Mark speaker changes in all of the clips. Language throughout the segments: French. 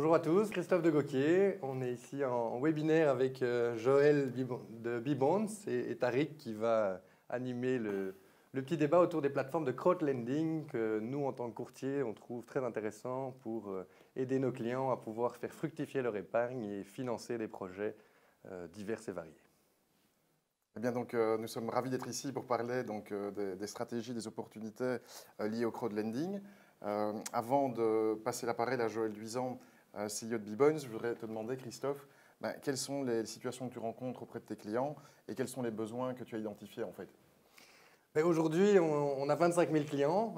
Speaker 1: Bonjour à tous, Christophe de Gauquier. On est ici en webinaire avec Joël de Bibonds et Tariq qui va animer le petit débat autour des plateformes de crowdlending que nous, en tant que courtier, on trouve très intéressant pour aider nos clients à pouvoir faire fructifier leur épargne et financer des projets divers et variés.
Speaker 2: Eh bien, donc, nous sommes ravis d'être ici pour parler des stratégies, des opportunités liées au crowdlending. Avant de passer la parole à Joël Duisan, CEO de Bibonds, je voudrais te demander, Christophe, quelles sont les situations que tu rencontres auprès de tes clients et quels sont les besoins que tu as identifiés en fait?
Speaker 1: Aujourd'hui, on a 25 000 clients,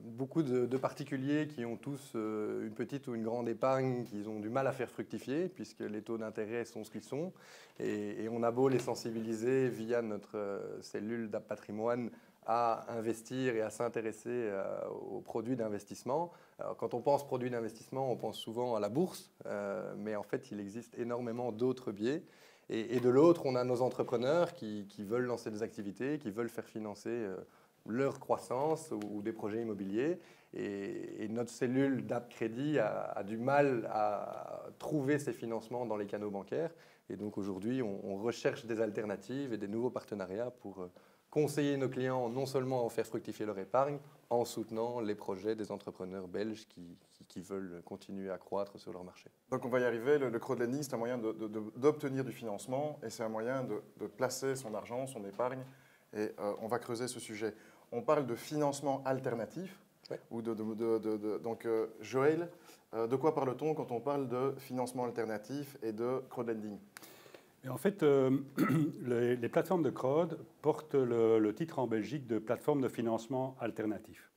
Speaker 1: beaucoup de particuliers qui ont tous une petite ou une grande épargne qu'ils ont du mal à faire fructifier puisque les taux d'intérêt sont ce qu'ils sont. Et on a beau les sensibiliser via notre cellule d'App Patrimoine à investir et à s'intéresser aux produits d'investissement. Alors, quand on pense produits d'investissement, on pense souvent à la bourse, mais en fait, il existe énormément d'autres biais. Et de l'autre, on a nos entrepreneurs qui veulent lancer des activités, qui veulent faire financer leur croissance ou des projets immobiliers. Et notre cellule d'App Crédit a du mal à trouver ces financements dans les canaux bancaires. Et donc aujourd'hui, on recherche des alternatives et des nouveaux partenariats pour conseiller nos clients non seulement à faire fructifier leur épargne, en soutenant les projets des entrepreneurs belges qui veulent continuer à croître sur leur marché.
Speaker 2: Donc on va y arriver, le crowdlending c'est un moyen d'obtenir du financement et c'est un moyen de placer son argent, son épargne et on va creuser ce sujet. On parle de financement alternatif.
Speaker 1: Ouais.
Speaker 2: Donc Joël, de quoi parle-t-on quand on parle de financement alternatif et de crowdlending?
Speaker 3: Et en fait, les plateformes de crowd portent le titre en Belgique de plateforme de financement alternatif.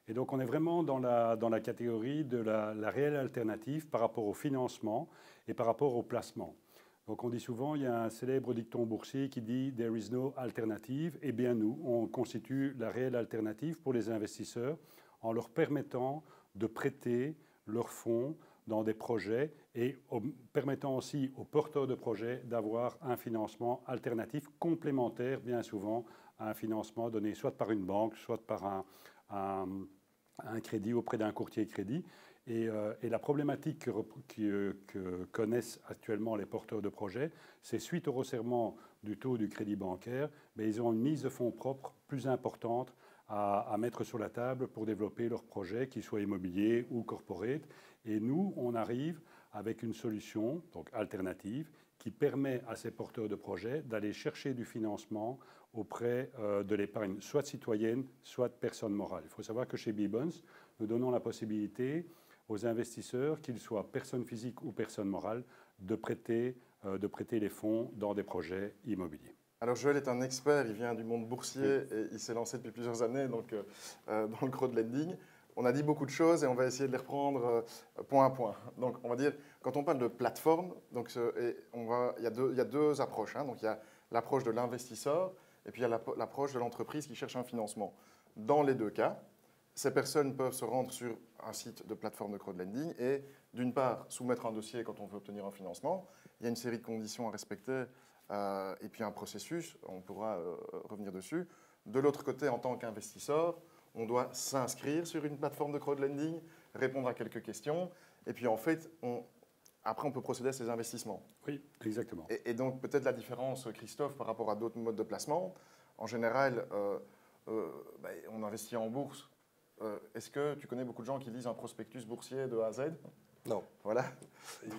Speaker 3: Et donc, on est vraiment dans la catégorie de la réelle alternative par rapport au financement et par rapport au placement. Donc, on dit souvent, il y a un célèbre dicton boursier qui dit « There is no alternative ». Eh bien, nous, on constitue la réelle alternative pour les investisseurs en leur permettant de prêter leurs fonds dans des projets et permettant aussi aux porteurs de projets d'avoir un financement alternatif complémentaire, bien souvent, à un financement donné soit par une banque, soit par un crédit auprès d'un courtier crédit. Et la problématique que connaissent actuellement les porteurs de projets, c'est suite au resserrement du taux du crédit bancaire, mais ils ont une mise de fonds propres plus importante à mettre sur la table pour développer leurs projets, qu'ils soient immobiliers ou corporate. Et nous, on arrive avec une solution donc alternative qui permet à ces porteurs de projets d'aller chercher du financement auprès de l'épargne, soit citoyenne, soit de personnes morales. Il faut savoir que chez Bibonds, nous donnons la possibilité aux investisseurs, qu'ils soient personnes physiques ou personnes morales, de prêter les fonds dans des projets immobiliers.
Speaker 2: Alors Joël est un expert, il vient du monde boursier et il s'est lancé depuis plusieurs années dans le crowdlending. On a dit beaucoup de choses et on va essayer de les reprendre point à point. Donc on va dire, quand on parle de plateforme, donc, il y a deux approches. Hein. Donc il y a l'approche de l'investisseur et puis il y a l'approche de l'entreprise qui cherche un financement. Dans les deux cas, ces personnes peuvent se rendre sur un site de plateforme de crowdlending et d'une part soumettre un dossier quand on veut obtenir un financement. Il y a une série de conditions à respecter et puis un processus, on pourra revenir dessus. De l'autre côté, en tant qu'investisseur, on doit s'inscrire sur une plateforme de crowdlending, répondre à quelques questions et puis en fait, après on peut procéder à ces investissements.
Speaker 3: Oui, exactement.
Speaker 2: Et donc peut-être la différence, Christophe, par rapport à d'autres modes de placement, en général, on investit en bourse. Est-ce que tu connais beaucoup de gens qui lisent un prospectus boursier de A à Z?
Speaker 1: Non.
Speaker 2: Voilà.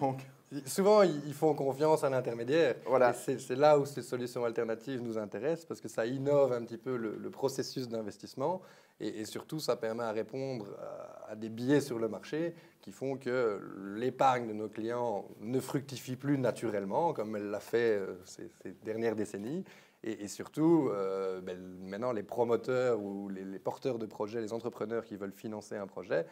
Speaker 2: Donc,
Speaker 1: souvent, ils font confiance à l'intermédiaire.
Speaker 2: Voilà.
Speaker 1: C'est là où ces solutions alternatives nous intéressent parce que ça innove un petit peu le processus d'investissement et surtout, ça permet à répondre à des biais sur le marché qui font que l'épargne de nos clients ne fructifie plus naturellement comme elle l'a fait ces dernières décennies. Et surtout, maintenant, les promoteurs ou les porteurs de projets, les entrepreneurs qui veulent financer un projet,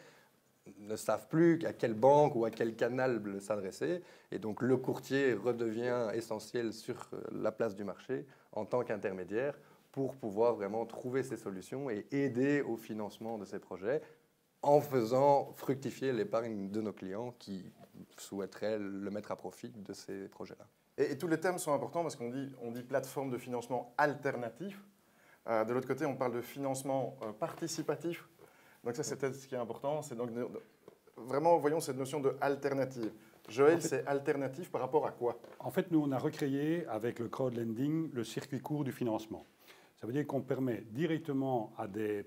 Speaker 1: ne savent plus à quelle banque ou à quel canal s'adresser. Et donc, le courtier redevient essentiel sur la place du marché en tant qu'intermédiaire pour pouvoir vraiment trouver ces solutions et aider au financement de ces projets en faisant fructifier l'épargne de nos clients qui souhaiteraient le mettre à profit de ces projets-là.
Speaker 2: Et tous les termes sont importants parce qu'on dit plateforme de financement alternatif. De l'autre côté, on parle de financement participatif. Donc ça, c'est peut-être ce qui est important. C'est donc vraiment, voyons cette notion de alternative. Joël, c'est alternatif par rapport à quoi?
Speaker 3: En fait, nous, on a recréé avec le crowdlending le circuit court du financement. Ça veut dire qu'on permet directement à des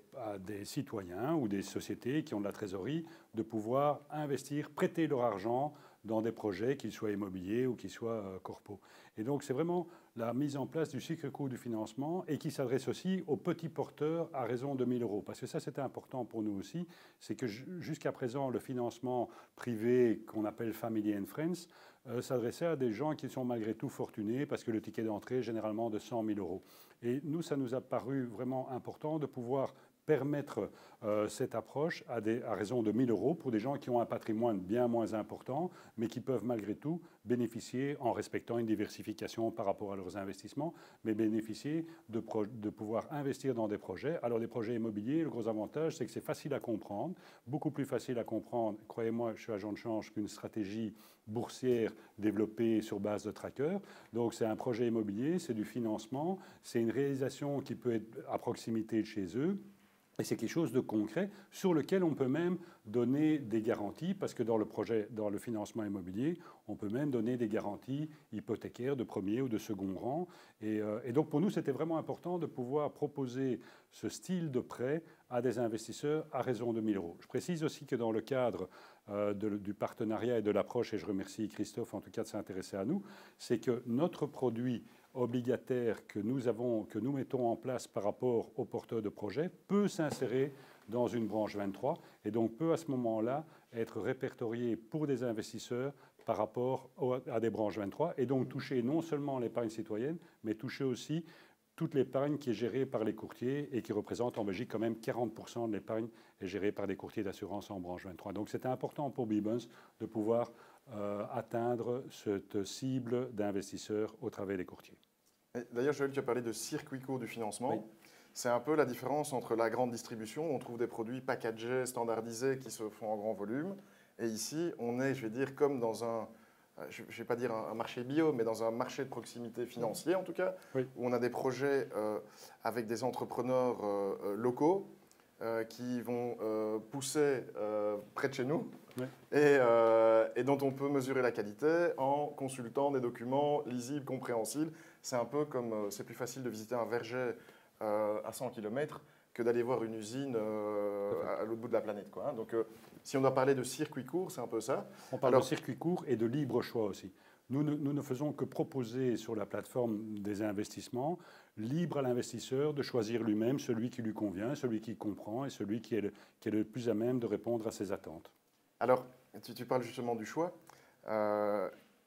Speaker 3: citoyens ou des sociétés qui ont de la trésorerie de pouvoir investir, prêter leur argent dans des projets, qu'ils soient immobiliers ou qu'ils soient corpos. Et donc, c'est vraiment la mise en place du cycle court du financement et qui s'adresse aussi aux petits porteurs à raison de 1 000 €. Parce que ça, c'était important pour nous aussi. C'est que jusqu'à présent, le financement privé qu'on appelle Family and Friends s'adressait à des gens qui sont malgré tout fortunés parce que le ticket d'entrée est généralement de 100 000 €. Et nous, ça nous a paru vraiment important de pouvoir permettre cette approche à raison de 1 000 € pour des gens qui ont un patrimoine bien moins important, mais qui peuvent malgré tout bénéficier, en respectant une diversification par rapport à leurs investissements, mais bénéficier de pouvoir investir dans des projets. Alors les projets immobiliers, le gros avantage, c'est que c'est facile à comprendre, beaucoup plus facile à comprendre, croyez-moi, je suis agent de change, qu'une stratégie boursière développée sur base de trackers. Donc c'est un projet immobilier, c'est du financement, c'est une réalisation qui peut être à proximité de chez eux. Et c'est quelque chose de concret sur lequel on peut même donner des garanties, parce que dans le projet, dans le financement immobilier, on peut même donner des garanties hypothécaires de premier ou de second rang. Et donc pour nous, c'était vraiment important de pouvoir proposer ce style de prêt à des investisseurs à raison de 1 000 €. Je précise aussi que dans le cadre du partenariat et de l'approche, et je remercie Christophe en tout cas de s'intéresser à nous, c'est que notre produit obligataire que nous mettons en place par rapport aux porteurs de projets peut s'insérer dans une branche 23 et donc peut à ce moment-là être répertorié pour des investisseurs par rapport à des branches 23 et donc toucher non seulement l'épargne citoyenne, mais toucher aussi toute l'épargne qui est gérée par les courtiers et qui représente en Belgique quand même 40% de l'épargne est gérée par des courtiers d'assurance en branche 23. Donc c'était important pour B-Bonds de pouvoir atteindre cette cible d'investisseurs au travers des courtiers.
Speaker 2: D'ailleurs, Joël, tu as parlé de circuit court du financement.
Speaker 3: Oui.
Speaker 2: C'est un peu la différence entre la grande distribution, où on trouve des produits packagés, standardisés, qui se font en grand volume. Et ici, on est, je vais dire, comme dans un, je ne vais pas dire un marché bio, mais dans un marché de proximité financier, en tout cas,
Speaker 3: oui,
Speaker 2: où on a des projets avec des entrepreneurs locaux qui vont pousser près de chez nous.
Speaker 3: oui.
Speaker 2: Et dont on peut mesurer la qualité en consultant des documents lisibles, compréhensibles. C'est un peu comme, c'est plus facile de visiter un verger à 100 km que d'aller voir une usine à l'autre bout de la planète, quoi, hein. Donc, si on doit parler de circuit court, c'est un peu ça.
Speaker 3: On parle de circuit court et de libre choix aussi. Nous ne faisons que proposer sur la plateforme des investissements, libre à l'investisseur de choisir lui-même celui qui lui convient, celui qui comprend et celui qui est le plus à même de répondre à ses attentes.
Speaker 2: Alors, tu parles justement du choix.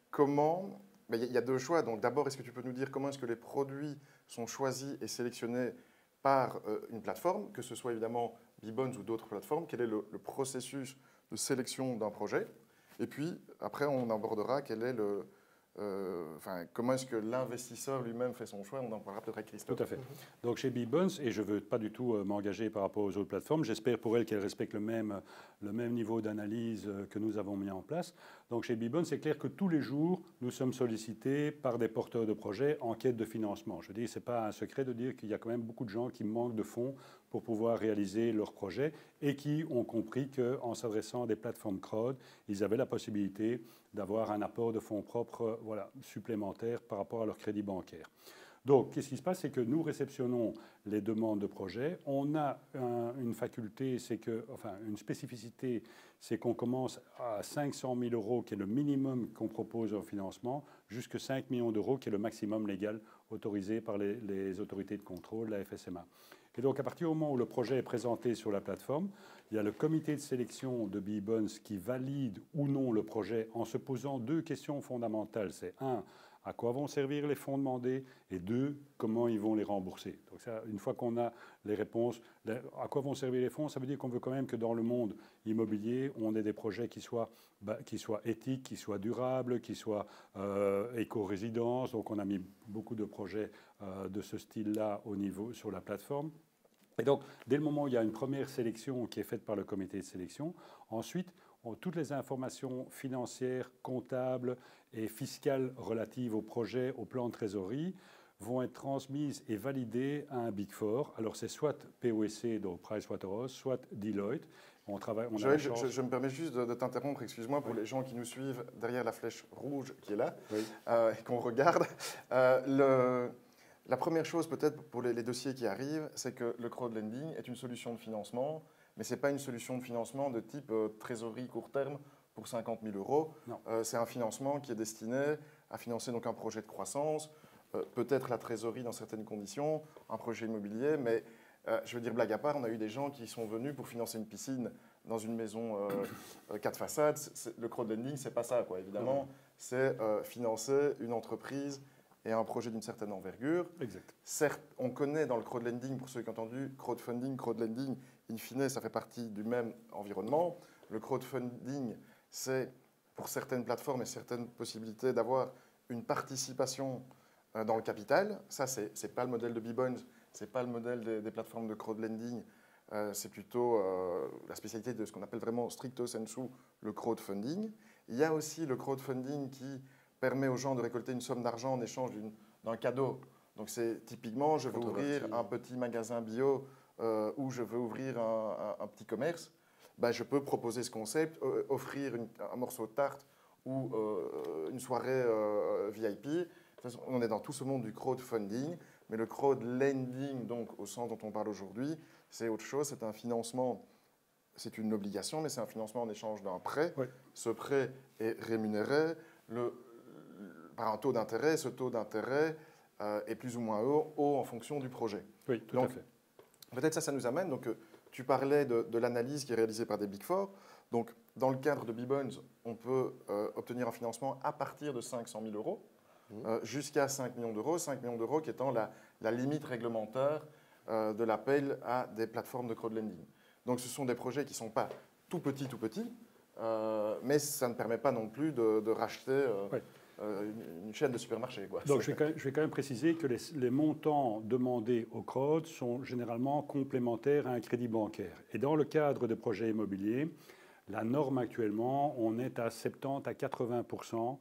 Speaker 2: Comment... Il y a deux choix. Donc, d'abord, est-ce que tu peux nous dire comment est-ce que les produits sont choisis et sélectionnés par une plateforme, que ce soit évidemment B-Bonds ou d'autres plateformes? Quel est le processus de sélection d'un projet? Et puis, après, on abordera quel est comment est-ce que l'investisseur lui-même fait son choix. On en parlera peut-être avec Christophe.
Speaker 3: Tout à fait. Donc chez B-Bonds, et je ne veux pas du tout m'engager par rapport aux autres plateformes, j'espère pour elles qu'elles respectent le même niveau d'analyse que nous avons mis en place. Donc chez B-Bonds, c'est clair que tous les jours, nous sommes sollicités par des porteurs de projets en quête de financement. Je dis, ce n'est pas un secret de dire qu'il y a quand même beaucoup de gens qui manquent de fonds pour pouvoir réaliser leurs projets et qui ont compris qu'en s'adressant à des plateformes crowd, ils avaient la possibilité d'avoir un apport de fonds propres supplémentaire par rapport à leur crédit bancaire. Donc, qu'est-ce qui se passe? C'est que nous réceptionnons les demandes de projets. On a une faculté, une spécificité, c'est qu'on commence à 500 000 € qui est le minimum qu'on propose en financement, jusqu'à 5 millions d'euros qui est le maximum légal autorisé par les autorités de contrôle, la FSMA. Et donc, à partir du moment où le projet est présenté sur la plateforme, il y a le comité de sélection de B-Bonds qui valide ou non le projet en se posant deux questions fondamentales. C'est un, à quoi vont servir les fonds demandés? Et deux, comment ils vont les rembourser? Donc ça, une fois qu'on a les réponses, à quoi vont servir les fonds, ça veut dire qu'on veut quand même que dans le monde immobilier, on ait des projets qui soient éthiques, qui soient durables, qui soient éco-résidences. Donc on a mis beaucoup de projets de ce style-là sur la plateforme. Et donc, dès le moment où il y a une première sélection qui est faite par le comité de sélection, ensuite, toutes les informations financières, comptables et fiscales relatives au projet, au plan de trésorerie, vont être transmises et validées à un Big Four. Alors c'est soit PwC, donc PricewaterhouseCoopers, soit Deloitte. On travaille.
Speaker 2: Joël, je me permets juste de t'interrompre, excuse-moi, pour les gens qui nous suivent derrière la flèche rouge qui est là, et qu'on regarde. La première chose peut-être pour les dossiers qui arrivent, c'est que le crowdlending est une solution de financement, mais ce n'est pas une solution de financement de type trésorerie court terme pour 50 000 euros. C'est un financement qui est destiné à financer donc un projet de croissance, peut-être la trésorerie dans certaines conditions, un projet immobilier, mais je veux dire, blague à part, on a eu des gens qui sont venus pour financer une piscine dans une maison 4 façades. Le crowdlending, ce n'est pas ça, quoi. Évidemment, c'est financer une entreprise et un projet d'une certaine envergure.
Speaker 3: Exact.
Speaker 2: Certes, on connaît dans le crowdlending, pour ceux qui ont entendu, crowdfunding, crowdlending, in fine, ça fait partie du même environnement. Le crowdfunding, c'est pour certaines plateformes et certaines possibilités d'avoir une participation dans le capital. Ça, ce n'est pas le modèle de B-Bonds, ce n'est pas le modèle des plateformes de crowdlending. C'est plutôt la spécialité de ce qu'on appelle vraiment stricto sensu le crowdfunding. Il y a aussi le crowdfunding qui permet aux gens de récolter une somme d'argent en échange d'un cadeau. Donc c'est typiquement, je veux ouvrir un petit magasin bio ou je veux ouvrir un petit commerce. Ben, je peux proposer ce concept, offrir un morceau de tarte ou une soirée VIP. On est dans tout ce monde du crowdfunding, mais le crowdlending, donc au sens dont on parle aujourd'hui, c'est autre chose, c'est un financement, c'est une obligation, mais c'est un financement en échange d'un prêt. Oui. Ce prêt est rémunéré par un taux d'intérêt. Ce taux d'intérêt est plus ou moins haut en fonction du projet.
Speaker 3: Oui, tout à fait.
Speaker 2: Peut-être ça nous amène. Donc, tu parlais de l'analyse qui est réalisée par des Big Four. Donc, dans le cadre de B-Bonds, on peut obtenir un financement à partir de 500 000 euros jusqu'à 5 millions d'euros. 5 millions d'euros qui étant la limite réglementaire de l'appel à des plateformes de crowdlending. Donc, ce sont des projets qui ne sont pas tout petits, mais ça ne permet pas non plus de racheter une chaîne de supermarchés. Quoi.
Speaker 3: Donc, je vais quand même préciser que les montants demandés au crowd sont généralement complémentaires à un crédit bancaire. Et dans le cadre de projets immobiliers, la norme actuellement, on est à 70 à 80%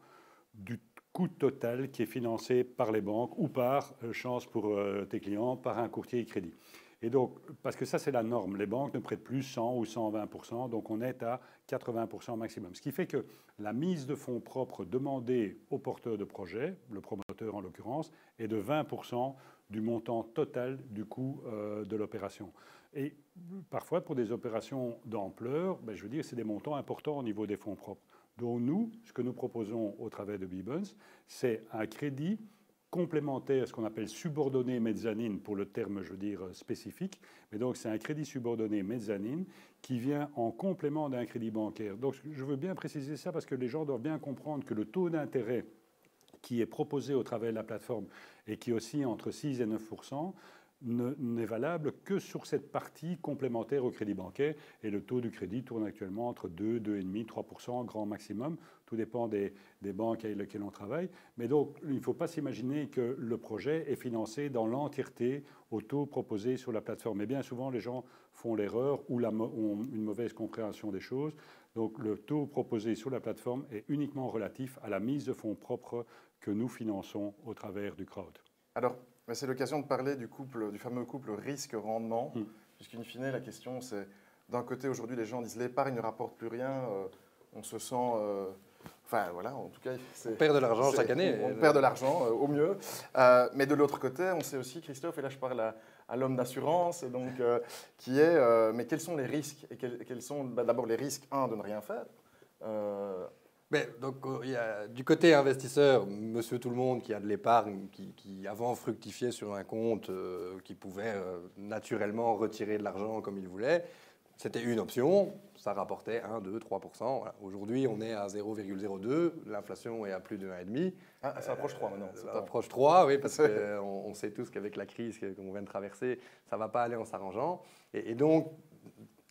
Speaker 3: du coût total qui est financé par les banques ou par, chance pour tes clients, par un courtier crédit. Et donc, parce que ça, c'est la norme. Les banques ne prêtent plus 100 ou 120%, donc on est à 80% maximum. Ce qui fait que la mise de fonds propres demandée au porteur de projet, le promoteur en l'occurrence, est de 20% du montant total du coût de l'opération. Et parfois, pour des opérations d'ampleur, je veux dire, c'est des montants importants au niveau des fonds propres. Donc nous, ce que nous proposons au travers de B-Bonds, c'est un crédit complémentaire, ce qu'on appelle subordonné mezzanine pour le terme, je veux dire, spécifique. Mais donc, c'est un crédit subordonné mezzanine qui vient en complément d'un crédit bancaire. Donc, je veux bien préciser ça parce que les gens doivent bien comprendre que le taux d'intérêt qui est proposé au travers de la plateforme et qui oscille entre 6 et 9% n'est valable que sur cette partie complémentaire au crédit bancaire. Et le taux du crédit tourne actuellement entre 2, 2,5, 3% grand maximum. Tout dépend des banques avec lesquelles on travaille. Mais donc, il ne faut pas s'imaginer que le projet est financé dans l'entièreté au taux proposé sur la plateforme. Et bien souvent, les gens font l'erreur ou ont une mauvaise compréhension des choses. Donc, le taux proposé sur la plateforme est uniquement relatif à la mise de fonds propres que nous finançons au travers du crowd.
Speaker 2: Alors, c'est l'occasion de parler du fameux couple risque-rendement, puisqu'in fine, la question, c'est, d'un côté, aujourd'hui, les gens disent l'épargne ne rapporte plus rien, on se sent... Enfin, voilà, en tout cas...
Speaker 1: On perd de l'argent chaque année.
Speaker 2: On perd de l'argent, au mieux. Mais de l'autre côté, on sait aussi, Christophe, et là je parle à l'homme d'assurance, donc, qui est... mais quels sont les risques? Et quels sont d'abord les risques, de ne rien faire.
Speaker 1: Mais donc, il y a, du côté investisseur, monsieur tout le monde qui a de l'épargne, qui avant fructifiait sur un compte, qui pouvait naturellement retirer de l'argent comme il voulait, c'était une option, ça rapportait 1, 2, 3%. Voilà. Aujourd'hui, on est à 0,02, l'inflation est à plus de 1,5.
Speaker 2: Ah, ça approche 3 maintenant.
Speaker 1: Ça approche 3, oui, parce qu'on sait tous qu'avec la crise qu'on vient de traverser, ça ne va pas aller en s'arrangeant. Et donc,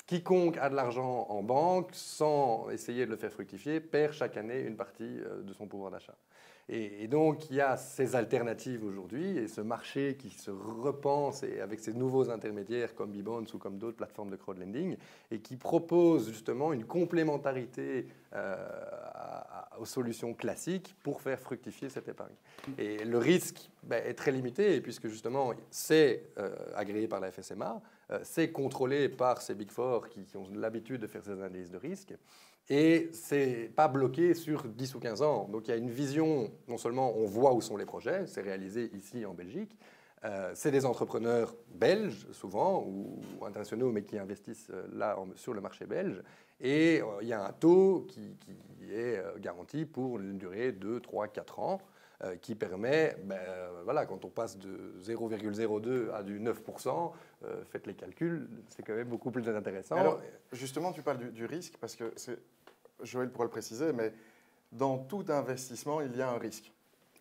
Speaker 1: quiconque a de l'argent en banque, sans essayer de le faire fructifier, perd chaque année une partie de son pouvoir d'achat. Et donc, il y a ces alternatives aujourd'hui et ce marché qui se repense et avec ces nouveaux intermédiaires comme Bibonds ou comme d'autres plateformes de crowdlending et qui proposent justement une complémentarité aux solutions classiques pour faire fructifier cette épargne. Et le risque est très limité puisque justement, c'est agréé par la FSMA, c'est contrôlé par ces Big Four qui ont l'habitude de faire ces analyses de risque. Et ce n'est pas bloqué sur 10 ou 15 ans. Donc il y a une vision, non seulement on voit où sont les projets, c'est réalisé ici en Belgique, c'est des entrepreneurs belges souvent, ou internationaux, mais qui investissent là sur le marché belge. Et il y a un taux qui est garanti pour une durée de 3, 4 ans, qui permet, voilà, quand on passe de 0,02 à du 9%, faites les calculs, c'est quand même beaucoup plus intéressant.
Speaker 2: Alors, justement, tu parles du risque, parce que Joël pourra le préciser, mais dans tout investissement, il y a un risque.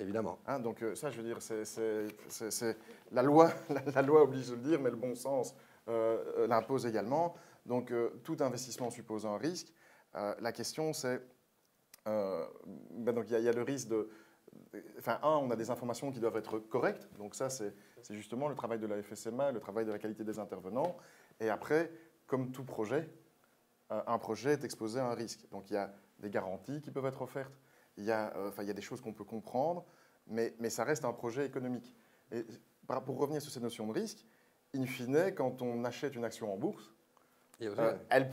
Speaker 1: Évidemment.
Speaker 2: Hein, donc ça, je veux dire, c'est la loi, la loi oblige de le dire, mais le bon sens l'impose également. Donc tout investissement suppose un risque. La question, c'est, donc il y a le risque de... Enfin, on a des informations qui doivent être correctes. Donc ça, c'est justement le travail de la FSMA, le travail de la qualité des intervenants. Et après, comme tout projet, un projet est exposé à un risque. Donc il y a des garanties qui peuvent être offertes. Il y a des choses qu'on peut comprendre, mais ça reste un projet économique. Et pour revenir sur ces notions de risque, in fine, quand on achète une action en bourse, la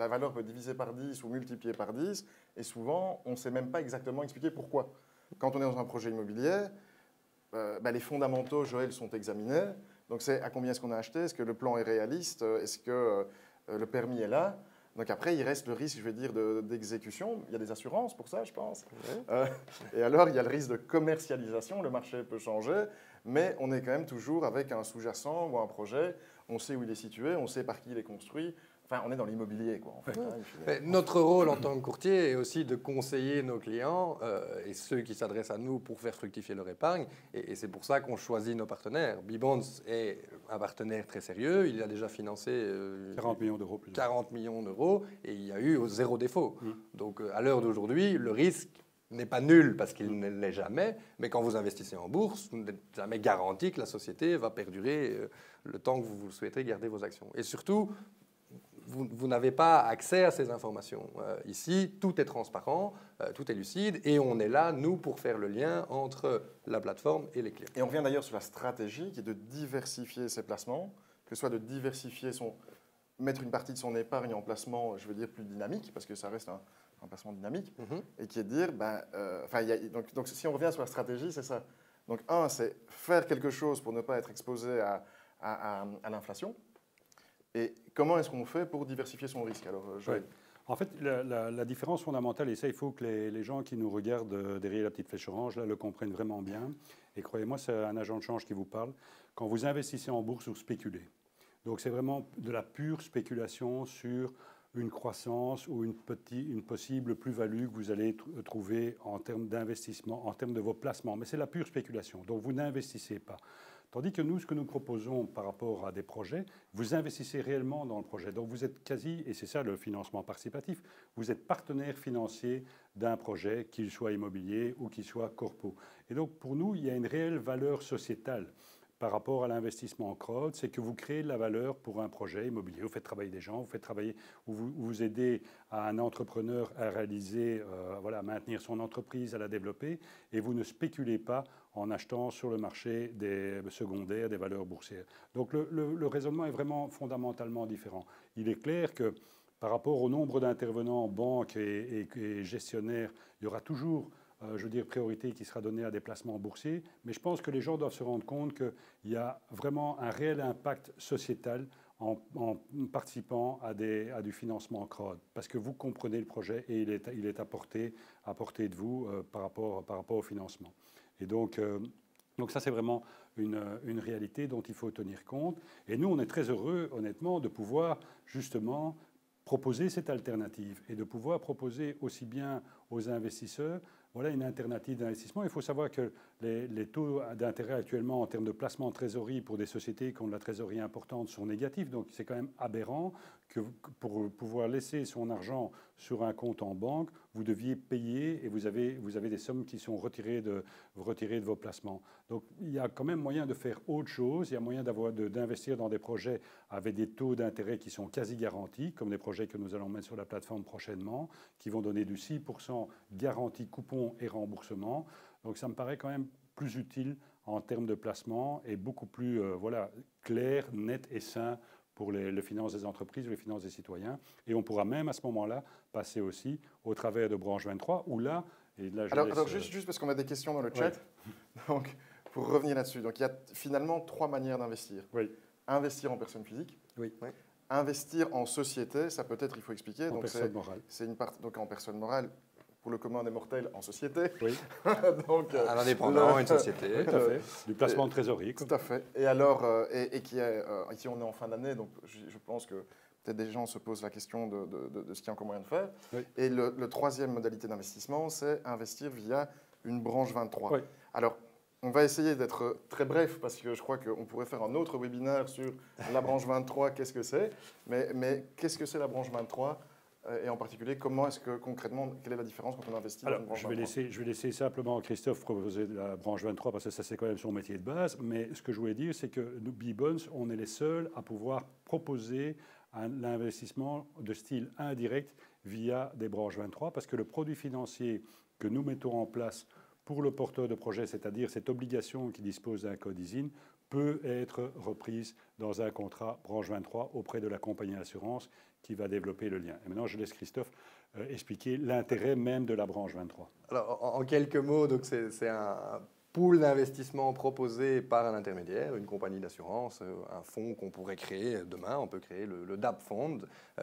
Speaker 2: valeur peut être divisée par 10 ou multipliée par 10, et souvent, on ne sait même pas exactement expliquer pourquoi. Quand on est dans un projet immobilier, les fondamentaux, Joël, sont examinés. Donc c'est à combien est-ce qu'on a acheté, est-ce que le plan est réaliste, est-ce que le permis est là. Donc après, il reste le risque, je vais dire, d'exécution. Il y a des assurances pour ça, je pense. Ouais. Et alors, il y a le risque de commercialisation. Le marché peut changer, mais on est quand même toujours avec un sous-jacent ou un projet. On sait où il est situé, on sait par qui il est construit. Enfin, on est dans l'immobilier, quoi. En fait,
Speaker 1: hein, notre rôle en tant que courtier est aussi de conseiller nos clients et ceux qui s'adressent à nous pour faire fructifier leur épargne. Et c'est pour ça qu'on choisit nos partenaires. Bibonds est un partenaire très sérieux. Il a déjà financé
Speaker 3: 40 millions d'euros.
Speaker 1: 40 millions d'euros et il y a eu 0 défaut. Donc, à l'heure d'aujourd'hui, le risque n'est pas nul parce qu'il ne l'est jamais. Mais quand vous investissez en bourse, vous n'êtes jamais garanti que la société va perdurer le temps que vous souhaitez garder vos actions. Et surtout, vous n'avez pas accès à ces informations. Ici, tout est transparent, tout est lucide, et on est là, nous, pour faire le lien entre la plateforme et les clients.
Speaker 2: Et on revient d'ailleurs sur la stratégie qui est de diversifier ses placements, que ce soit de diversifier mettre une partie de son épargne en placement, je veux dire, plus dynamique, parce que ça reste un placement dynamique, et qui est de dire, donc si on revient sur la stratégie, c'est ça. Donc c'est faire quelque chose pour ne pas être exposé à l'inflation. Et comment est-ce qu'on fait pour diversifier son risque alors, Joël ?
Speaker 3: En fait, la différence fondamentale, et ça, il faut que les gens qui nous regardent derrière la petite flèche orange là, le comprennent vraiment bien. Et croyez-moi, c'est un agent de change qui vous parle. Quand vous investissez en bourse, vous spéculez. Donc, c'est vraiment de la pure spéculation sur une croissance ou une possible plus-value que vous allez trouver en termes d'investissement, en termes de vos placements. Mais c'est la pure spéculation. Donc, vous n'investissez pas. Tandis que nous, ce que nous proposons par rapport à des projets, vous investissez réellement dans le projet. Donc vous êtes quasi, et c'est ça le financement participatif, vous êtes partenaire financier d'un projet, qu'il soit immobilier ou qu'il soit corpo. Et donc pour nous, il y a une réelle valeur sociétale par rapport à l'investissement en crowd, c'est que vous créez de la valeur pour un projet immobilier. Vous faites travailler des gens, vous faites travailler, vous aidez à un entrepreneur à réaliser, à maintenir son entreprise, à la développer, et vous ne spéculez pas en achetant sur le marché des secondaires, des valeurs boursières. Donc le raisonnement est vraiment fondamentalement différent. Il est clair que par rapport au nombre d'intervenants, banques et gestionnaires, il y aura toujours priorité qui sera donnée à des placements boursiers, mais je pense que les gens doivent se rendre compte qu'il y a vraiment un réel impact sociétal en participant à du financement en crowd, parce que vous comprenez le projet et il est à portée de vous par rapport au financement. Et donc ça, c'est vraiment une réalité dont il faut tenir compte. Et nous, on est très heureux, honnêtement, de pouvoir justement proposer cette alternative et de pouvoir proposer aussi bien aux investisseurs, voilà une alternative d'investissement. Il faut savoir que les taux d'intérêt actuellement en termes de placement de trésorerie pour des sociétés qui ont de la trésorerie importante sont négatifs. Donc c'est quand même aberrant que pour pouvoir laisser son argent sur un compte en banque, vous deviez payer et vous avez des sommes qui sont retirées de vos placements. Donc il y a quand même moyen de faire autre chose. Il y a moyen d'investir dans des projets avec des taux d'intérêt qui sont quasi garantis, comme des projets que nous allons mettre sur la plateforme prochainement, qui vont donner du 6% garantie coupon et remboursement. Donc ça me paraît quand même plus utile en termes de placement et beaucoup plus clair, net et sain pour les finances des entreprises ou les finances des citoyens. Et on pourra même à ce moment-là passer aussi au travers de Branche 23, où là...
Speaker 2: Alors juste parce qu'on a des questions dans le chat, oui. Donc pour revenir là-dessus, donc il y a finalement 3 manières d'investir.
Speaker 3: Oui.
Speaker 2: Investir en personne physique.
Speaker 3: Oui.
Speaker 2: Oui. Investir en société, ça peut-être, il faut expliquer.
Speaker 3: En personne morale.
Speaker 2: C'est une part, donc en personne morale, pour le commun des mortels, en société.
Speaker 3: Oui.
Speaker 1: Donc, un indépendant, une société.
Speaker 3: Oui, tout à fait. Du placement de trésorerie.
Speaker 2: Tout à fait. Et alors, ici on est en fin d'année, donc je pense que peut-être des gens se posent la question de ce qu'il y a encore moyen de faire.
Speaker 3: Oui.
Speaker 2: Et le troisième modalité d'investissement, c'est investir via une branche 23.
Speaker 3: Oui.
Speaker 2: Alors, on va essayer d'être très bref parce que je crois qu'on pourrait faire un autre webinaire sur la branche 23, qu'est-ce que c'est. Mais qu'est-ce que c'est la branche 23 ? Et en particulier, comment est-ce que concrètement, quelle est la différence quand on investit dans une branche 23 ?
Speaker 3: Je vais laisser simplement Christophe proposer la branche 23 parce que ça c'est quand même son métier de base. Mais ce que je voulais dire, c'est que nous, B-Bonds, on est les seuls à pouvoir proposer l'investissement de style indirect via des branches 23 parce que le produit financier que nous mettons en place pour le porteur de projet, c'est-à-dire cette obligation qui dispose d'un code ISIN, peut être reprise dans un contrat branche 23 auprès de la compagnie d'assurance qui va développer le lien. Et maintenant, je laisse Christophe expliquer l'intérêt même de la branche 23.
Speaker 1: Alors, en quelques mots, donc c'est un pool d'investissement proposé par un intermédiaire, une compagnie d'assurance, un fonds qu'on pourrait créer demain. On peut créer le DAP Fund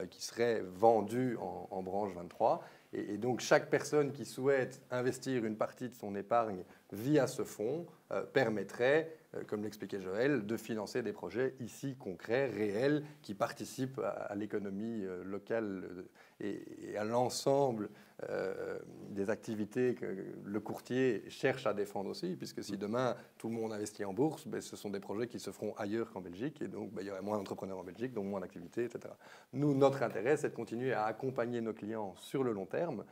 Speaker 1: qui serait vendu en branche 23. Et donc, chaque personne qui souhaite investir une partie de son épargne via ce fonds permettrait, comme l'expliquait Joël, de financer des projets ici concrets, réels, qui participent à l'économie locale et à l'ensemble des activités que le courtier cherche à défendre aussi, puisque si demain tout le monde investit en bourse, ben, ce sont des projets qui se feront ailleurs qu'en Belgique, et donc ben, il y aurait moins d'entrepreneurs en Belgique, donc moins d'activités, etc. Nous, notre intérêt, c'est de continuer à accompagner nos clients sur le long terme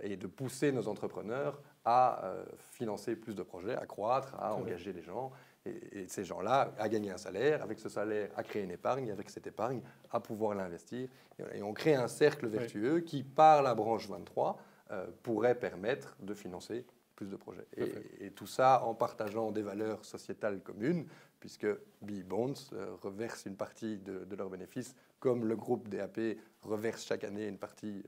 Speaker 1: et de pousser nos entrepreneurs à financer plus de projets, à croître, à engager les gens. Et ces gens-là, à gagner un salaire, avec ce salaire, à créer une épargne, avec cette épargne, à pouvoir l'investir. Et on crée un cercle vertueux qui, par la branche 23, pourrait permettre de financer plus de projets. Et tout ça en partageant des valeurs sociétales communes, puisque B-Bonds reverse une partie de leurs bénéfices, comme le groupe DAP reverse chaque année une partie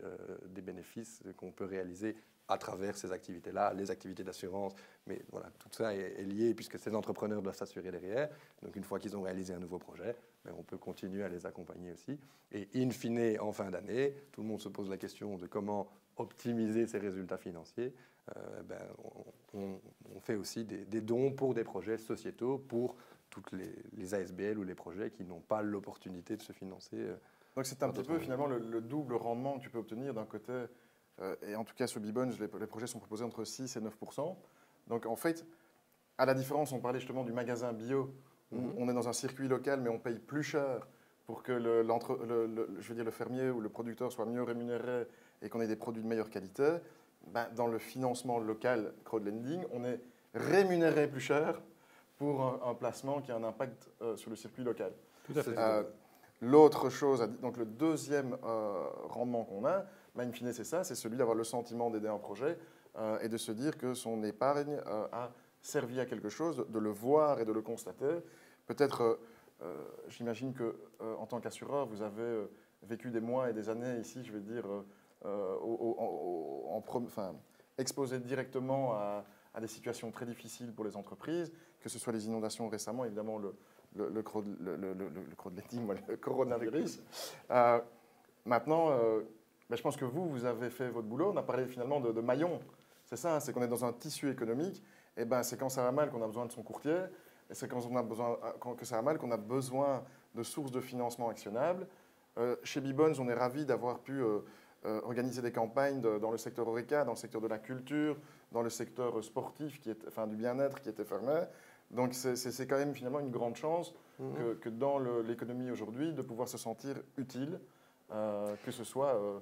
Speaker 1: des bénéfices qu'on peut réaliser à travers ces activités-là, les activités d'assurance. Mais voilà, tout ça est lié puisque ces entrepreneurs doivent s'assurer derrière. Donc une fois qu'ils ont réalisé un nouveau projet, ben, on peut continuer à les accompagner aussi. Et in fine, en fin d'année, tout le monde se pose la question de comment optimiser ses résultats financiers. Ben, on fait aussi des dons pour des projets sociétaux, pour toutes les ASBL ou les projets qui n'ont pas l'opportunité de se financer.
Speaker 2: Donc c'est un petit peu finalement le double rendement que tu peux obtenir d'un côté. Et en tout cas, sur B-Bonds, les projets sont proposés entre 6 et 9%. Donc en fait, à la différence, on parlait justement du magasin bio, où on est dans un circuit local, mais on paye plus cher pour que le fermier ou le producteur soit mieux rémunéré et qu'on ait des produits de meilleure qualité. Ben, dans le financement local crowdlending, on est rémunéré plus cher pour un placement qui a un impact sur le circuit local.
Speaker 3: Tout à fait.
Speaker 2: L'autre chose, donc le deuxième rendement qu'on a, ben in fine, c'est ça, c'est celui d'avoir le sentiment d'aider un projet et de se dire que son épargne a servi à quelque chose, de le voir et de le constater. Peut-être, j'imagine qu'en tant qu'assureur, vous avez vécu des mois et des années ici, je vais dire, exposé directement à des situations très difficiles pour les entreprises, que ce soit les inondations récemment, évidemment le crowdlending, le coronavirus. Maintenant, ben, je pense que vous avez fait votre boulot. On a parlé finalement de maillons. C'est ça, c'est qu'on est dans un tissu économique. Et ben, c'est quand ça va mal qu'on a besoin de son courtier. Et c'est quand que ça va mal qu'on a besoin de sources de financement actionnables. Chez B-Bonds, on est ravis d'avoir pu organiser des campagnes dans le secteur Horeca, dans le secteur de la culture, dans le secteur sportif, du bien-être qui était fermé. Donc c'est quand même finalement une grande chance que dans l'économie aujourd'hui de pouvoir se sentir utile, que ce soit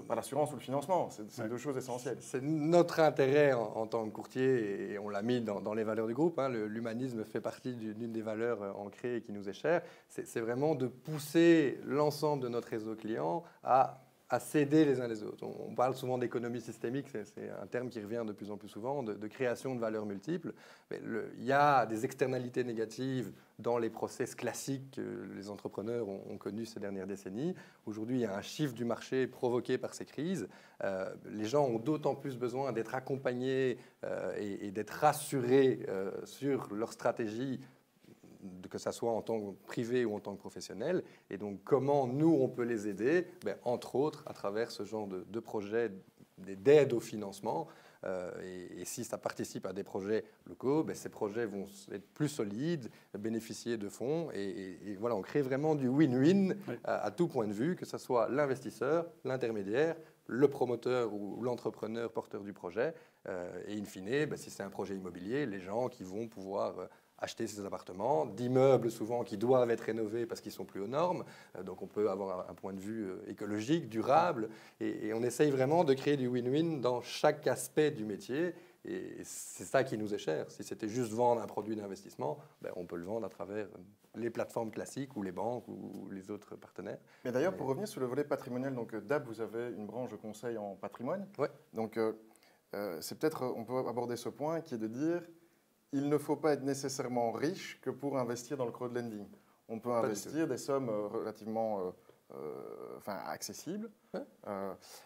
Speaker 2: par l'assurance ou le financement. C'est deux choses essentielles.
Speaker 1: C'est notre intérêt en tant que courtier, et on l'a mis dans les valeurs du groupe. Hein, l'humanisme fait partie d'une des valeurs ancrées et qui nous est chère. C'est vraiment de pousser l'ensemble de notre réseau client à s'aider les uns les autres. On parle souvent d'économie systémique, c'est un terme qui revient de plus en plus souvent, de création de valeurs multiples. Mais il y a des externalités négatives dans les process classiques que les entrepreneurs ont connus ces dernières décennies. Aujourd'hui, il y a un chiffre du marché provoqué par ces crises. Les gens ont d'autant plus besoin d'être accompagnés et d'être rassurés sur leur stratégie, que ce soit en tant que privé ou en tant que professionnel. Et donc, comment nous, on peut les aider? Entre autres, à travers ce genre de projets d'aide au financement. Et si ça participe à des projets locaux, ces projets vont être plus solides, bénéficier de fonds. Et voilà, on crée vraiment du win-win à tout point de vue, que ce soit l'investisseur, l'intermédiaire, le promoteur ou l'entrepreneur porteur du projet. Et in fine, si c'est un projet immobilier, les gens qui vont pouvoir acheter ces appartements, d'immeubles souvent qui doivent être rénovés parce qu'ils sont plus aux normes. Donc on peut avoir un point de vue écologique, durable, et on essaye vraiment de créer du win-win dans chaque aspect du métier. Et c'est ça qui nous est cher. Si c'était juste vendre un produit d'investissement, on peut le vendre à travers les plateformes classiques ou les banques ou les autres partenaires.
Speaker 2: Mais d'ailleurs, pour revenir sur le volet patrimonial, donc DAP, vous avez une branche de conseil en patrimoine.
Speaker 1: Ouais.
Speaker 2: Donc c'est peut-être, on peut aborder ce point qui est de dire, il ne faut pas être nécessairement riche que pour investir dans le crowdlending. On peut investir des sommes relativement accessibles.
Speaker 1: Ouais.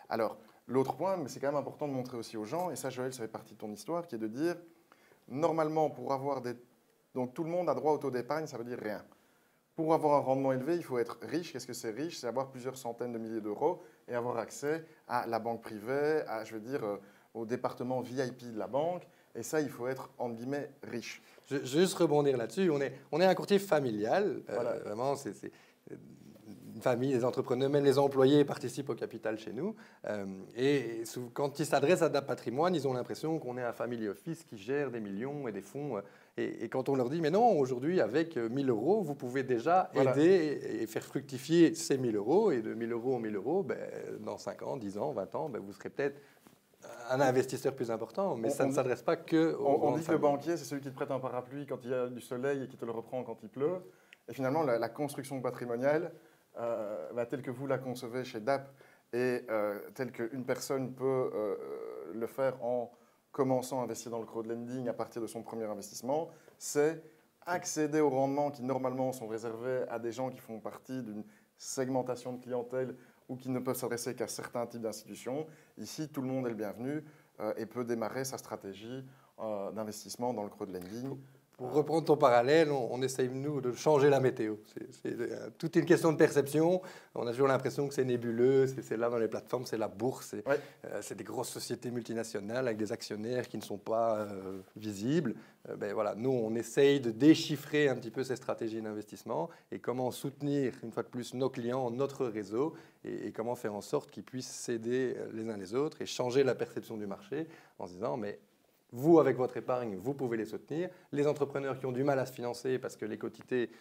Speaker 2: Alors, l'autre point, mais c'est quand même important de montrer aussi aux gens, et ça, Joël, ça fait partie de ton histoire, qui est de dire, normalement, pour avoir des... Donc, tout le monde a droit au taux d'épargne, ça veut dire rien. Pour avoir un rendement élevé, il faut être riche. Qu'est-ce que c'est riche? C'est avoir plusieurs centaines de milliers d'euros et avoir accès à la banque privée, au département VIP de la banque. Et ça, il faut être, entre guillemets, riche.
Speaker 1: Je vais juste rebondir là-dessus. On est un courtier familial.
Speaker 2: Voilà.
Speaker 1: Vraiment, c'est une famille, les entrepreneurs, même les employés participent au capital chez nous. Et quand ils s'adressent à DAP Patrimoine, ils ont l'impression qu'on est un family office qui gère des millions et des fonds. Et quand on leur dit, mais non, aujourd'hui, avec 1 000 euros, vous pouvez déjà aider et faire fructifier ces 1 000 euros. Et de 1 000 euros en 1 000 euros, dans 5 ans, 10 ans, 20 ans, vous serez peut-être un investisseur plus important, mais ça ne s'adresse pas que aux
Speaker 2: on dit que le banquier, c'est celui qui te prête un parapluie quand il y a du soleil et qui te le reprend quand il pleut. Et finalement, la construction patrimoniale, telle que vous la concevez chez DAP et telle qu'une personne peut le faire en commençant à investir dans le crowdlending à partir de son premier investissement, c'est accéder aux rendements qui normalement sont réservés à des gens qui font partie d'une segmentation de clientèle ou qui ne peuvent s'adresser qu'à certains types d'institutions. Ici, tout le monde est le bienvenu et peut démarrer sa stratégie d'investissement dans le crowdlending.
Speaker 1: Pour reprendre ton parallèle, on essaye, nous, de changer la météo. C'est toute une question de perception. On a toujours l'impression que c'est nébuleux, c'est là dans les plateformes, c'est la bourse, c'est des grosses sociétés multinationales avec des actionnaires qui ne sont pas visibles. Voilà, nous, on essaye de déchiffrer un petit peu ces stratégies d'investissement et comment soutenir, une fois de plus, nos clients, notre réseau, et comment faire en sorte qu'ils puissent s'aider les uns les autres et changer la perception du marché en se disant, mais vous, avec votre épargne, vous pouvez les soutenir. Les entrepreneurs qui ont du mal à se financer parce que les quotités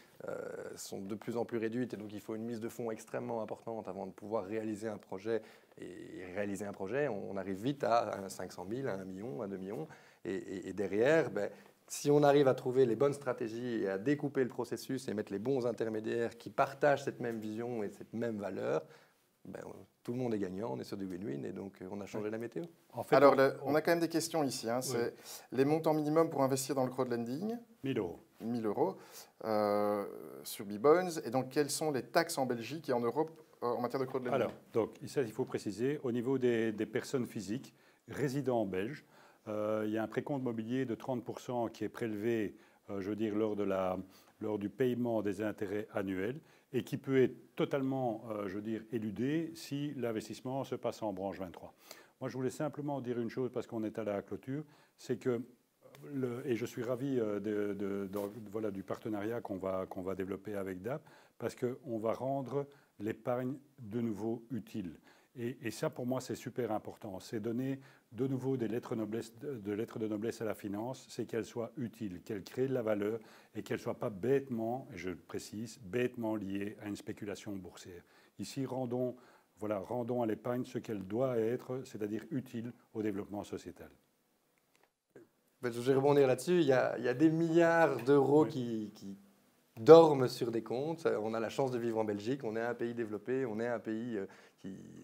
Speaker 1: sont de plus en plus réduites et donc il faut une mise de fonds extrêmement importante avant de pouvoir réaliser un projet. Et réaliser un projet, on arrive vite à 500 000, à 1 million, à 2 millions. Et derrière, si on arrive à trouver les bonnes stratégies et à découper le processus et mettre les bons intermédiaires qui partagent cette même vision et cette même valeur, tout le monde est gagnant, on est sur du win-win et donc on a changé la météo.
Speaker 2: En fait, alors, on a quand même des questions ici. C'est les montants minimums pour investir dans le crowdlending.
Speaker 3: 1 000 euros.
Speaker 2: 1 000 euros sur B-Bonds. Et donc, quelles sont les taxes en Belgique et en Europe en matière de crowdlending?
Speaker 3: Alors, donc, il faut préciser, au niveau des personnes physiques résidant belges, il y a un précompte mobilier de 30% qui est prélevé, lors du paiement des intérêts annuels et qui peut être totalement, éludé si l'investissement se passe en branche 23. Moi, je voulais simplement dire une chose parce qu'on est à la clôture, c'est que, et je suis ravi du partenariat qu'on va développer avec DAP, parce qu'on va rendre l'épargne de nouveau utile. Et ça, pour moi, c'est super important. C'est donner de nouveau des lettres de noblesse à la finance, c'est qu'elles soient utiles, qu'elles créent de la valeur et qu'elles ne soient pas bêtement, et je le précise, bêtement liées à une spéculation boursière. Ici, rendons à l'épargne ce qu'elle doit être, c'est-à-dire utile au développement sociétal.
Speaker 1: Je vais rebondir là-dessus. Il y a des milliards d'euros qui dorment sur des comptes. On a la chance de vivre en Belgique. On est un pays développé. On est un pays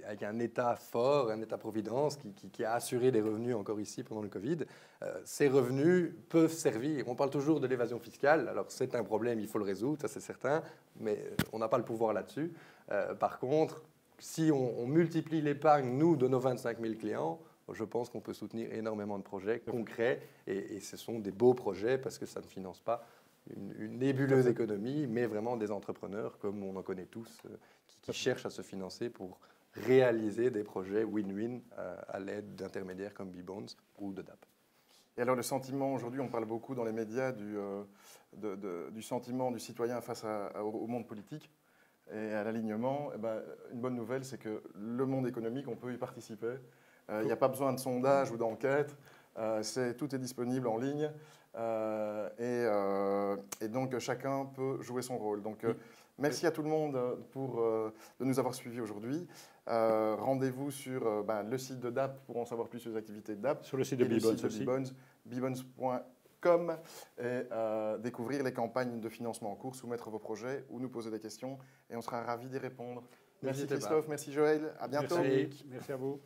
Speaker 1: avec un État fort, un État-providence qui a assuré des revenus encore ici pendant le Covid. Ces revenus peuvent servir. On parle toujours de l'évasion fiscale. Alors, c'est un problème, il faut le résoudre, ça c'est certain, mais on n'a pas le pouvoir là-dessus. Par contre, si on multiplie l'épargne, nous, de nos 25 000 clients, je pense qu'on peut soutenir énormément de projets concrets. Et ce sont des beaux projets parce que ça ne finance pas une nébuleuse économie, mais vraiment des entrepreneurs, comme on en connaît tous, qui cherchent à se financer pour réaliser des projets win-win à l'aide d'intermédiaires comme B-Bonds ou de DAP.
Speaker 2: Et alors le sentiment, aujourd'hui on parle beaucoup dans les médias du sentiment du citoyen face au monde politique et à l'alignement. Une bonne nouvelle, c'est que le monde économique, on peut y participer. Il n'y a pas besoin de sondage ou d'enquête. Tout est disponible en ligne et donc chacun peut jouer son rôle. Donc merci à tout le monde de nous avoir suivis aujourd'hui. Rendez-vous sur le site de DAP pour en savoir plus sur les activités de DAP.
Speaker 3: Sur le site de B-Bonds aussi.
Speaker 2: bbonds.com et découvrir les campagnes de financement en cours, soumettre vos projets ou nous poser des questions et on sera ravis d'y répondre. Merci Christophe, merci Joël, à bientôt.
Speaker 3: Merci à vous.